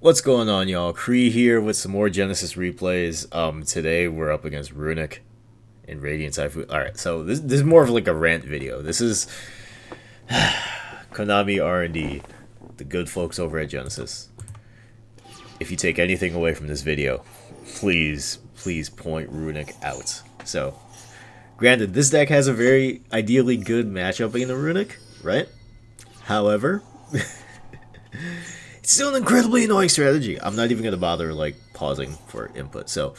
What's going on, y'all? Cree here with some more Genesis replays. Today we're up against Runick and Radiant Typhoon. Alright, so this is more of like a rant video. This is Konami R&D, the good folks over at Genesis. If you take anything away from this video, please point Runick out. So, granted, this deck has a very ideally good matchup against the Runick, right? However, it's still an incredibly annoying strategy. I'm not even going to bother like pausing for input. So,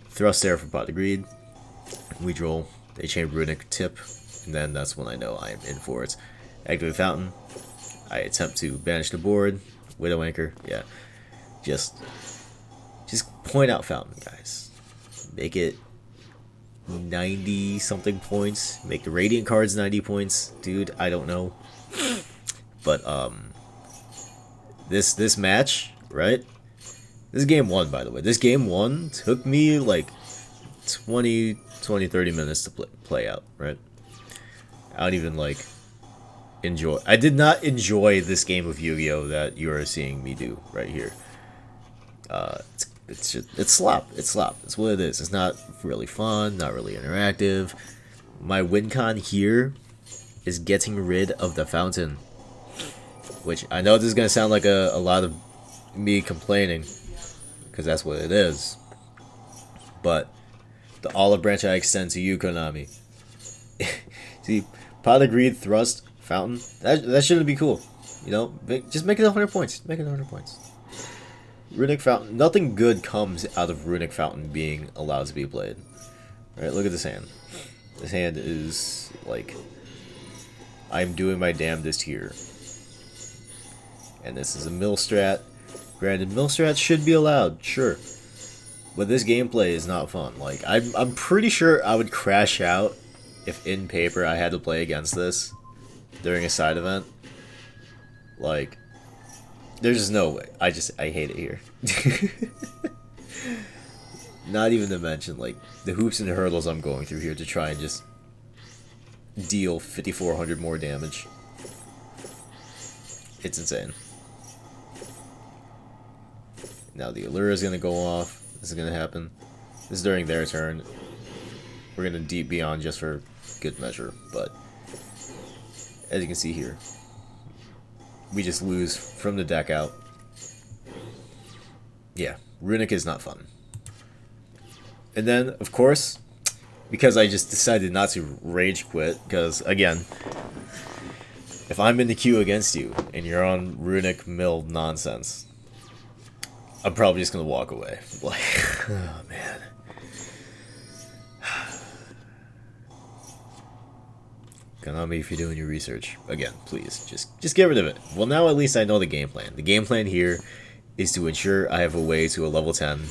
thrust there for Pot of Greed. We draw. They chain Runick tip. And then that's when I know I am in for it. Activate Fountain. I attempt to banish the board. Widow Anchor. Yeah. Just point out Fountain, guys. Make it 90 something points. Make the Radiant cards 90 points. Dude, I don't know. But, This match, right? This is game 1, by the way. This game 1 took me like 30 minutes to play out, right? I don't even like enjoy. I did not enjoy this game of Yu-Gi-Oh that you are seeing me do right here. It's slop. It's slop. It's what it is. It's not really fun. Not really interactive. My win con here is getting rid of the fountain. Which, I know this is going to sound like a lot of me complaining, because that's what it is. But, the olive branch I extend to you, Konami. See, Pot of Greed, Thrust, Fountain, that shouldn't be cool. You know, just make it 100 points. Make it 100 points. Runick Fountain, nothing good comes out of Runick Fountain being allowed to be played. Alright, look at this hand. This hand is, like, I'm doing my damnedest here. And this is a mill strat. Granted, mill strats should be allowed, sure. But this gameplay is not fun. Like, I'm pretty sure I would crash out if in paper I had to play against this during a side event. Like, there's just no way. I hate it here. Not even to mention, like, the hoops and the hurdles I'm going through here to try and just deal 5,400 more damage. It's insane. Now the allure is going to go off. This is going to happen. This is during their turn. We're going to deep beyond just for good measure. But as you can see here, we just lose from the deck out. Yeah, Runick is not fun. And then, of course, because I just decided not to rage quit, because, again, if I'm in the queue against you and you're on Runick mill nonsense, I'm probably just gonna walk away. Like, oh man. Konami, if you're doing your research, again, please, just get rid of it. Well, now at least I know the game plan. The game plan here is to ensure I have a way to a level 10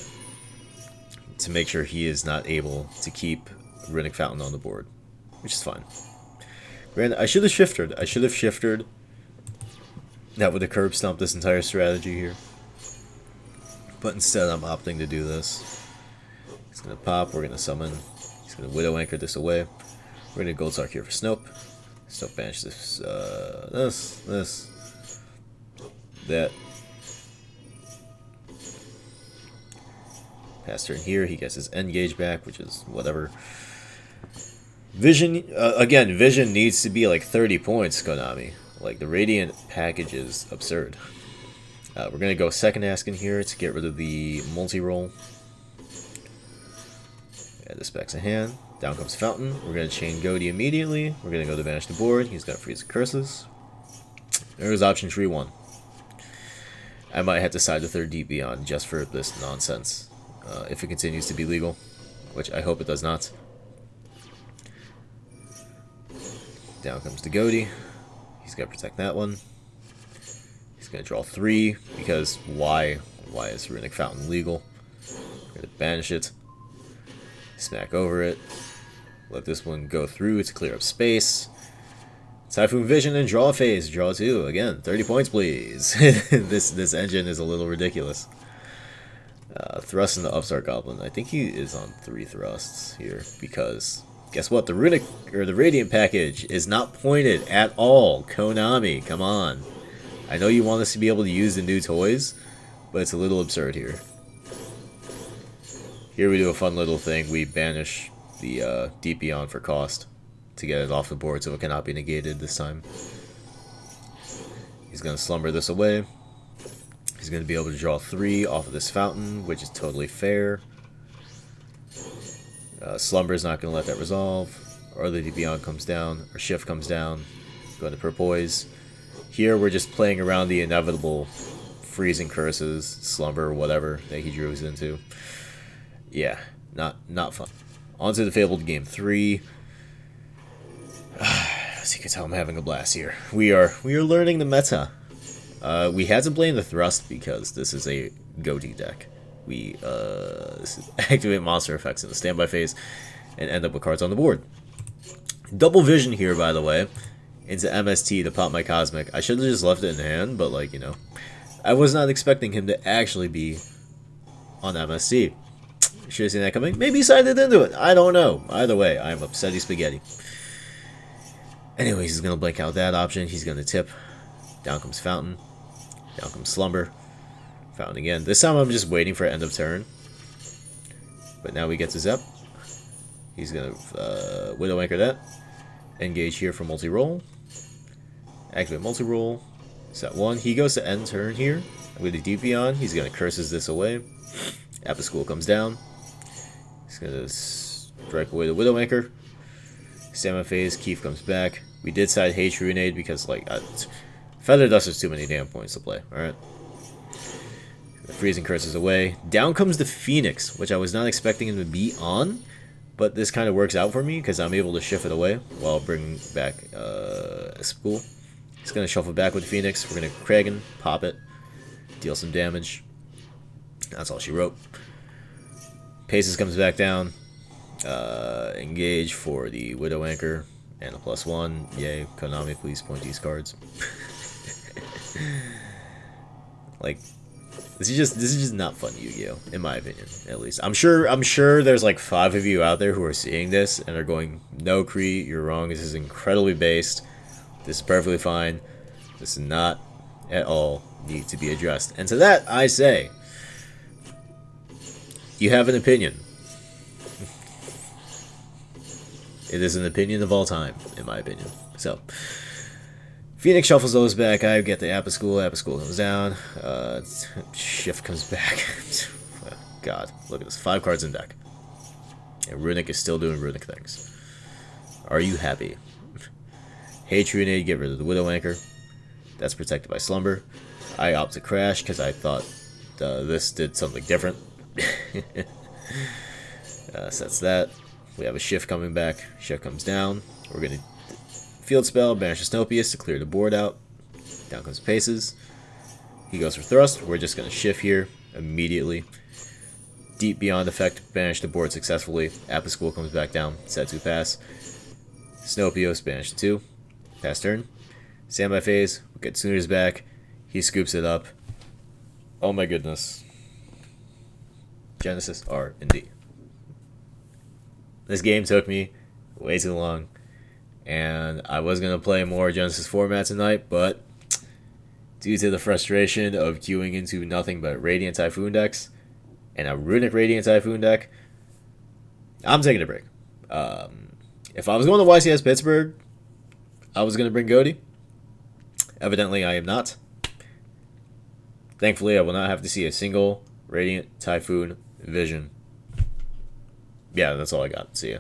to make sure he is not able to keep Runick Fountain on the board, which is fine. Granted, I should have shifted. That would have curb stomped this entire strategy here. But instead, I'm opting to do this. He's going to pop. We're going to summon. He's going to Widow Anchor this away. We're going to Gold Sark here for Snope. Snope banish this. That. Pass turn here. He gets his Engage back, which is whatever. Vision, again, Vision needs to be like 30 points, Konami. Like, the Radiant package is absurd. We're going to go second Askin here to get rid of the multi-roll. Add this back to hand. Down comes Fountain. We're going to chain Ghoti immediately. We're going to go to banish the board. He's going to freeze the curses. There's option tree 1. I might have to side the third deep beyond just for this nonsense. If it continues to be legal, which I hope it does not. Down comes the Ghoti. He's got to protect that one. He's going to draw 3, because why? Why is Runick Fountain legal? We're going to banish it. Smack over it. Let this one go through to clear up space. Typhoon Vision and draw a phase. Draw 2. Again, 30 points, please. This engine is a little ridiculous. Thrust in the Upstart Goblin. I think he is on 3 thrusts here, because guess what? The Runick, or the Radiant package is not pointed at all. Konami, come on. I know you want us to be able to use the new toys, but it's a little absurd here. Here we do a fun little thing. We banish the Deep Beyond for cost to get it off the board so it cannot be negated this time. He's going to slumber this away. He's going to be able to draw 3 off of this fountain, which is totally fair. Slumber is not going to let that resolve. Or the Deep Beyond comes down, or Shift comes down. Going to Propoise. Here we're just playing around the inevitable freezing curses, slumber, whatever that he drew us into. Yeah, not fun. On to the fabled game 3. As you can tell, I'm having a blast here. We are learning the meta. We had to blame the thrust because this is a Ghoti deck. We activate monster effects in the standby phase and end up with cards on the board. Double vision here, by the way, into MST to pop my Cosmic. I should have just left it in hand, but like, you know, I was not expecting him to actually be on MST. Should have seen that coming. Maybe he sided into it. I don't know. Either way, I am upsetty spaghetti. Anyways, he's going to blank out that option. He's going to tip. Down comes Fountain. Down comes Slumber. Fountain again. This time I'm just waiting for end of turn. But now we get to Zep. He's going to Widow Anchor that. Engage here for multi-roll. Activate multi-roll. Set 1. He goes to end turn here. With the Deep Beyond, he's going to Curses this away. Apple School comes down. He's going to strike away the Widow Anchor. Stamina phase, Keith comes back. We did side Hate Runade because, like, Feather Dust is too many damn points to play. Alright. The Freezing Curses away. Down comes the Phoenix, which I was not expecting him to be on. But this kind of works out for me because I'm able to shift it away while bringing back a School. He's going to shuffle back with the Phoenix. We're going to Kragan, pop it, deal some damage. That's all she wrote. Paces comes back down. Engage for the Widow Anchor and a +1. Yay, Konami, please point these cards. Like, this is just not fun Yu-Gi-Oh, in my opinion, at least. I'm sure there's like 5 of you out there who are seeing this and are going, no, Kree, you're wrong. This is incredibly based. This is perfectly fine. This does not at all need to be addressed. And to that, I say, you have an opinion. It is an opinion of all time, in my opinion. So, Phoenix shuffles those back. I get the Apple School. Apple School comes down. Shift comes back. God, look at this. 5 cards in deck. And Runick is still doing Runick things. Are you happy? Hate Runade, get rid of the Widow Anchor. That's protected by Slumber. I opt to crash because I thought this did something different. Sets that. We have a Shift coming back. Shift comes down. We're going to Field Spell, banish Snopius to clear the board out. Down comes Paces. He goes for Thrust. We're just going to Shift here immediately. Deep Beyond effect, banish the board successfully. Apple School comes back down. Set 2 pass. Snopios, banish 2. Pass turn. Standby phase. We get Sooner's back. He scoops it up. Oh my goodness. Genesys R&D. This game took me way too long, and I was going to play more Genesys Format tonight, but due to the frustration of queuing into nothing but Radiant Typhoon decks and a Runick Radiant Typhoon deck, I'm taking a break. If I was going to YCS Pittsburgh, I was going to bring Ghoti. Evidently, I am not. Thankfully, I will not have to see a single Radiant Typhoon Vision. Yeah, that's all I got. See ya.